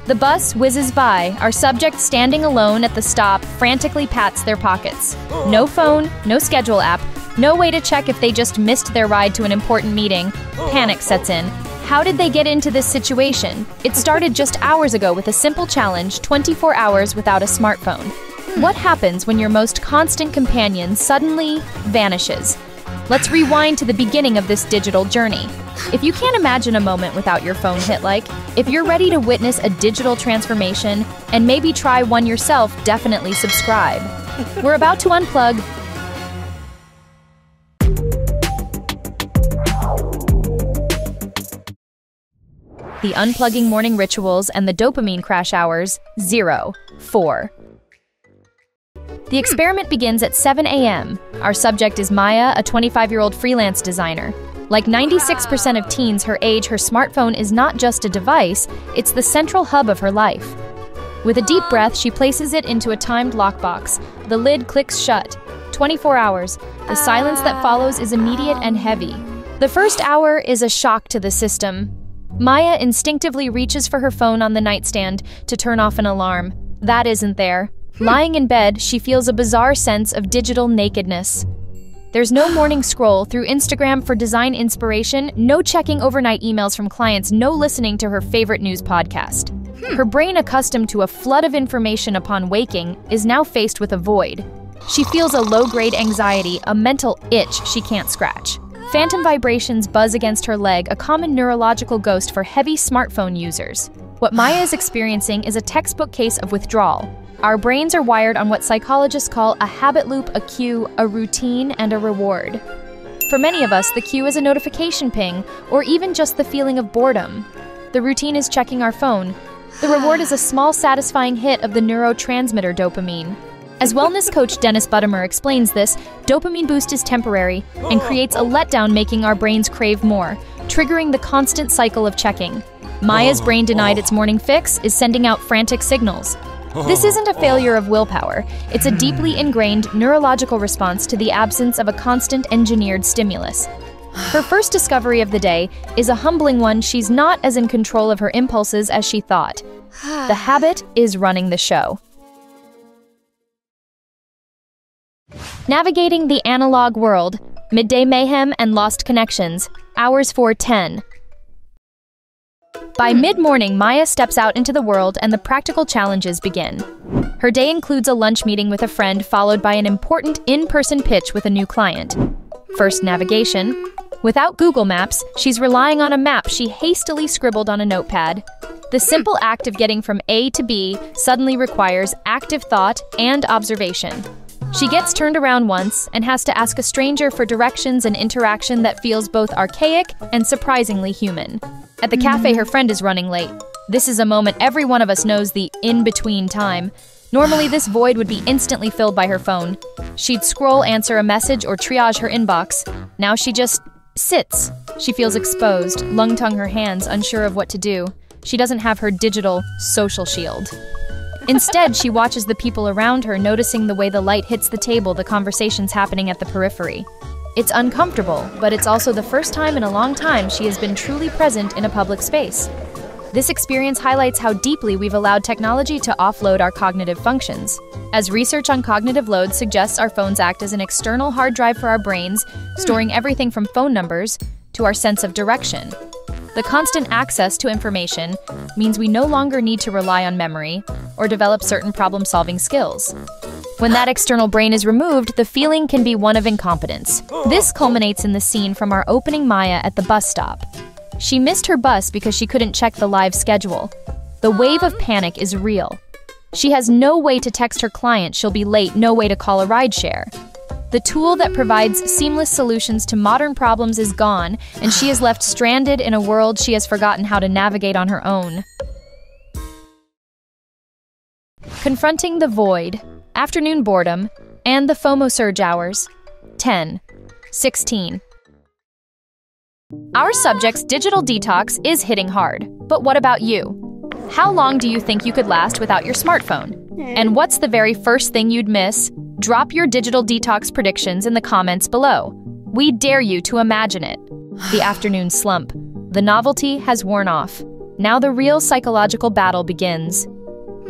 The bus whizzes by. Our subject, standing alone at the stop, frantically pats their pockets. No phone, no schedule app, no way to check if they just missed their ride to an important meeting. Panic sets in. How did they get into this situation? It started just hours ago with a simple challenge: 24 hours without a smartphone. What happens when your most constant companion suddenly vanishes? Let's rewind to the beginning of this digital journey. If you can't imagine a moment without your phone hit like, if you're ready to witness a digital transformation and maybe try one yourself, definitely subscribe. We're about to unplug. The unplugging morning rituals and the dopamine crash hours, 0, 4. The experiment begins at 7 a.m. Our subject is Maya, a 25-year-old freelance designer. Like 96% of teens her age, her smartphone is not just a device, it's the central hub of her life. With a deep breath, she places it into a timed lockbox. The lid clicks shut. 24 hours. The silence that follows is immediate and heavy. The first hour is a shock to the system. Maya instinctively reaches for her phone on the nightstand to turn off an alarm. That isn't there. Lying in bed, she feels a bizarre sense of digital nakedness. There's no morning scroll through Instagram for design inspiration, no checking overnight emails from clients, no listening to her favorite news podcast. Her brain, accustomed to a flood of information upon waking, is now faced with a void. She feels a low-grade anxiety, a mental itch she can't scratch. Phantom vibrations buzz against her leg, a common neurological ghost for heavy smartphone users. What Maya is experiencing is a textbook case of withdrawal. Our brains are wired on what psychologists call a habit loop, a cue, a routine, and a reward. For many of us, the cue is a notification ping, or even just the feeling of boredom. The routine is checking our phone. The reward is a small, satisfying hit of the neurotransmitter dopamine. As wellness coach Dennis Buttimer explains this, dopamine boost is temporary and creates a letdown, making our brains crave more, triggering the constant cycle of checking. Maya's brain, denied its morning fix, is sending out frantic signals. This isn't a failure of willpower. It's a deeply ingrained neurological response to the absence of a constant engineered stimulus. Her first discovery of the day is a humbling one. She's not as in control of her impulses as she thought. The habit is running the show. Navigating the analog world, midday mayhem and lost connections, hours 4:10. By mid-morning, Maya steps out into the world and the practical challenges begin. Her day includes a lunch meeting with a friend, followed by an important in-person pitch with a new client. First, navigation. Without Google Maps, she's relying on a map she hastily scribbled on a notepad. The simple act of getting from A to B suddenly requires active thought and observation. She gets turned around once and has to ask a stranger for directions, an interaction that feels both archaic and surprisingly human. At the cafe, her friend is running late. This is a moment every one of us knows, the in-between time. Normally, this void would be instantly filled by her phone. She'd scroll, answer a message, or triage her inbox. Now she just sits. She feels exposed, lung-tongue her hands, unsure of what to do. She doesn't have her digital social shield. Instead, she watches the people around her, noticing the way the light hits the table, the conversations happening at the periphery. It's uncomfortable, but it's also the first time in a long time she has been truly present in a public space. This experience highlights how deeply we've allowed technology to offload our cognitive functions. As research on cognitive load suggests, our phones act as an external hard drive for our brains, storing everything from phone numbers to our sense of direction. The constant access to information means we no longer need to rely on memory or develop certain problem-solving skills. When that external brain is removed, the feeling can be one of incompetence. This culminates in the scene from our opening Maya at the bus stop. She missed her bus because she couldn't check the live schedule. The wave of panic is real. She has no way to text her client she'll be late, no way to call a rideshare. The tool that provides seamless solutions to modern problems is gone, and she is left stranded in a world she has forgotten how to navigate on her own. Confronting the void, afternoon boredom, and the FOMO surge hours, 10:16. Our subject's digital detox is hitting hard, but what about you? How long do you think you could last without your smartphone? And what's the very first thing you'd miss? Drop your digital detox predictions in the comments below. We dare you to imagine it. The afternoon slump. The novelty has worn off. Now the real psychological battle begins.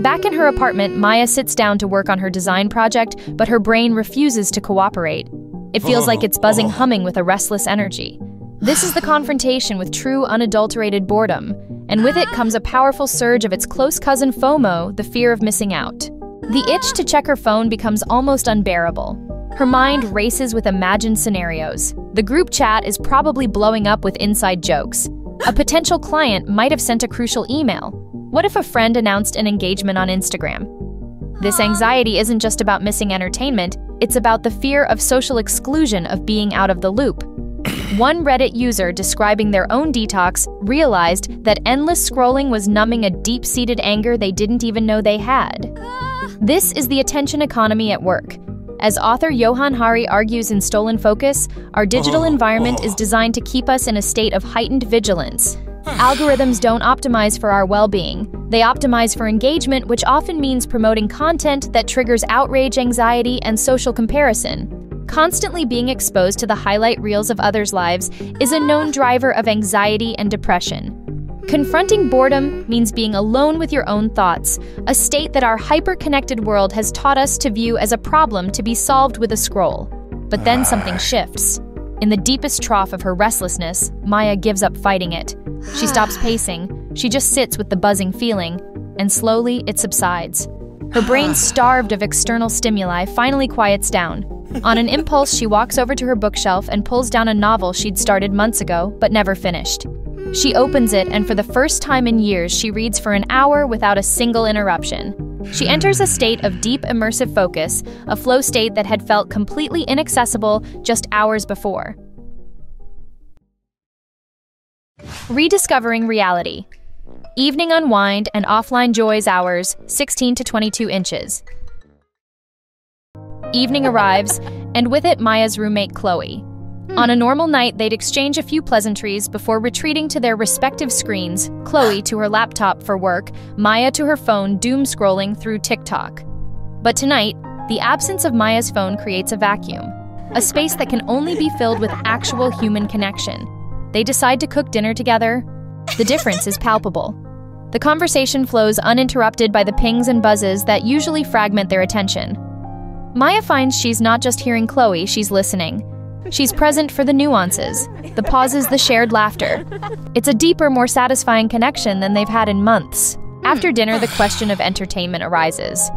Back in her apartment, Maya sits down to work on her design project, but her brain refuses to cooperate. It feels like it's buzzing, humming with a restless energy. This is the confrontation with true, unadulterated boredom, and with it comes a powerful surge of its close cousin FOMO, the fear of missing out. The itch to check her phone becomes almost unbearable. Her mind races with imagined scenarios. The group chat is probably blowing up with inside jokes. A potential client might have sent a crucial email. What if a friend announced an engagement on Instagram? This anxiety isn't just about missing entertainment, it's about the fear of social exclusion, of being out of the loop. One Reddit user describing their own detox realized that endless scrolling was numbing a deep-seated anger they didn't even know they had. This is the attention economy at work. As author Johann Hari argues in Stolen Focus, our digital environment is designed to keep us in a state of heightened vigilance. Algorithms don't optimize for our well-being. They optimize for engagement, which often means promoting content that triggers outrage, anxiety, and social comparison. Constantly being exposed to the highlight reels of others' lives is a known driver of anxiety and depression. Confronting boredom means being alone with your own thoughts, a state that our hyper-connected world has taught us to view as a problem to be solved with a scroll. But then something shifts. In the deepest trough of her restlessness, Maya gives up fighting it. She stops pacing, she just sits with the buzzing feeling, and slowly it subsides. Her brain, starved of external stimuli, finally quiets down. On an impulse, she walks over to her bookshelf and pulls down a novel she'd started months ago, but never finished. She opens it, and for the first time in years, she reads for an hour without a single interruption. She enters a state of deep, immersive focus, a flow state that had felt completely inaccessible just hours before. Rediscovering reality. Evening unwind and offline joys hours, 16 to 22 inches. Evening arrives, and with it Maya's roommate Chloe. On a normal night, they'd exchange a few pleasantries before retreating to their respective screens, Chloe to her laptop for work, Maya to her phone doom-scrolling through TikTok. But tonight, the absence of Maya's phone creates a vacuum, a space that can only be filled with actual human connection. They decide to cook dinner together. The difference is palpable. The conversation flows uninterrupted by the pings and buzzes that usually fragment their attention. Maya finds she's not just hearing Chloe, she's listening. She's present for the nuances, the pauses, the shared laughter. It's a deeper, more satisfying connection than they've had in months. After dinner, the question of entertainment arises.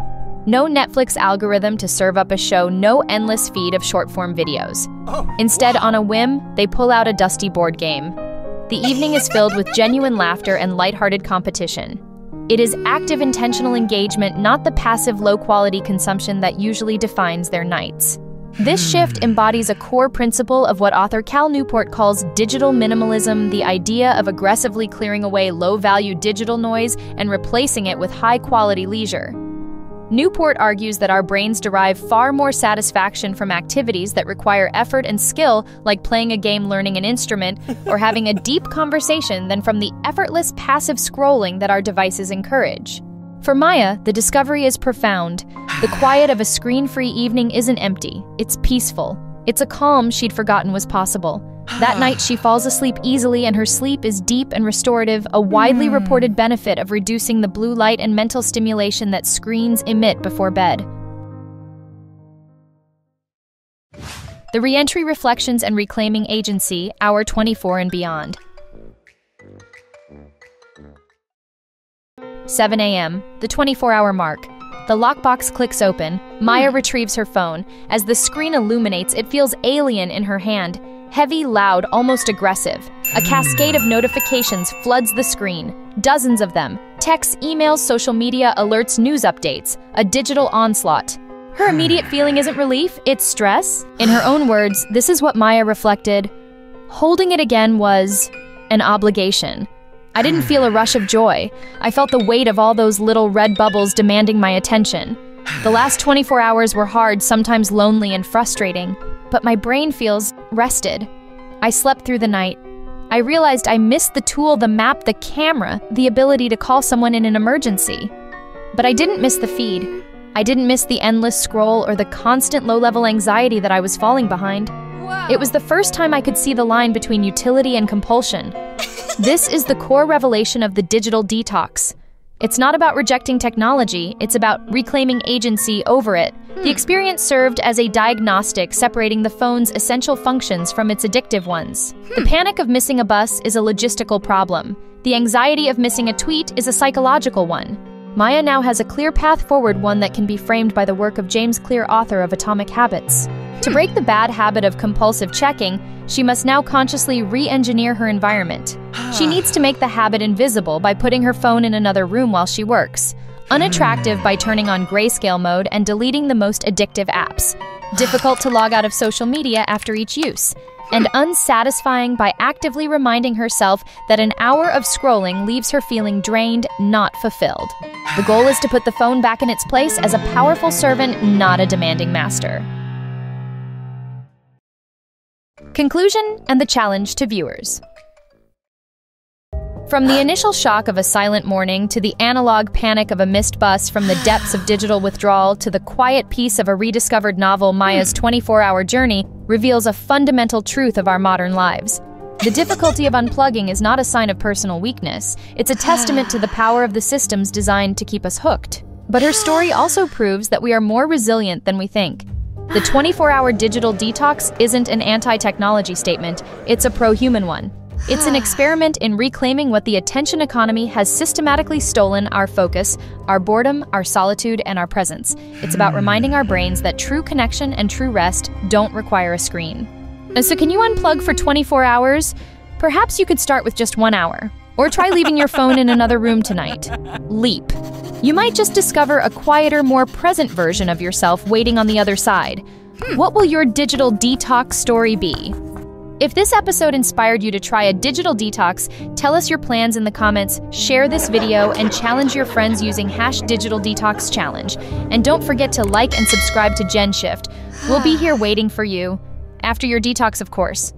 No Netflix algorithm to serve up a show, no endless feed of short-form videos. Instead, on a whim, they pull out a dusty board game. The evening is filled with genuine laughter and lighthearted competition. It is active, intentional engagement, not the passive, low-quality consumption that usually defines their nights. This shift embodies a core principle of what author Cal Newport calls digital minimalism, the idea of aggressively clearing away low-value digital noise and replacing it with high-quality leisure. Newport argues that our brains derive far more satisfaction from activities that require effort and skill, like playing a game, learning an instrument, or having a deep conversation, than from the effortless passive scrolling that our devices encourage. For Maya, the discovery is profound. The quiet of a screen-free evening isn't empty, it's peaceful. It's a calm she'd forgotten was possible. That night, she falls asleep easily, and her sleep is deep and restorative, a widely reported benefit of reducing the blue light and mental stimulation that screens emit before bed. The Reentry, Reflections, and Reclaiming Agency, Hour 24 and Beyond. 7 a.m., the 24-hour mark. The lockbox clicks open. Maya retrieves her phone. As the screen illuminates, it feels alien in her hand. Heavy, loud, almost aggressive. A cascade of notifications floods the screen. Dozens of them. Texts, emails, social media, alerts, news updates. A digital onslaught. Her immediate feeling isn't relief, it's stress. In her own words, this is what Maya reflected. Holding it again was an obligation. I didn't feel a rush of joy. I felt the weight of all those little red bubbles demanding my attention. The last 24 hours were hard, sometimes lonely and frustrating. But my brain feels rested. I slept through the night. I realized I missed the tool, the map, the camera, the ability to call someone in an emergency. But I didn't miss the feed. I didn't miss the endless scroll or the constant low-level anxiety that I was falling behind. It was the first time I could see the line between utility and compulsion. This is the core revelation of the digital detox. It's not about rejecting technology, it's about reclaiming agency over it. The experience served as a diagnostic separating the phone's essential functions from its addictive ones. The panic of missing a bus is a logistical problem. The anxiety of missing a tweet is a psychological one. Maya now has a clear path forward, one that can be framed by the work of James Clear, author of Atomic Habits. To break the bad habit of compulsive checking, she must now consciously re-engineer her environment. She needs to make the habit invisible by putting her phone in another room while she works, unattractive by turning on grayscale mode and deleting the most addictive apps, difficult to log out of social media after each use, and unsatisfying by actively reminding herself that an hour of scrolling leaves her feeling drained, not fulfilled. The goal is to put the phone back in its place as a powerful servant, not a demanding master. Conclusion and the challenge to viewers. From the initial shock of a silent morning to the analog panic of a missed bus, from the depths of digital withdrawal to the quiet peace of a rediscovered novel, Maya's 24-hour journey reveals a fundamental truth of our modern lives. The difficulty of unplugging is not a sign of personal weakness. It's a testament to the power of the systems designed to keep us hooked. But her story also proves that we are more resilient than we think. The 24-hour digital detox isn't an anti-technology statement, it's a pro-human one. It's an experiment in reclaiming what the attention economy has systematically stolen: our focus, our boredom, our solitude, and our presence. It's about reminding our brains that true connection and true rest don't require a screen. So can you unplug for 24 hours? Perhaps you could start with just 1 hour. Or try leaving your phone in another room tonight. Leap. You might just discover a quieter, more present version of yourself waiting on the other side. What will your digital detox story be? If this episode inspired you to try a digital detox, tell us your plans in the comments, share this video, and challenge your friends using #DigitalDetoxChallenge. And don't forget to like and subscribe to Gen Shift. We'll be here waiting for you. After your detox, of course.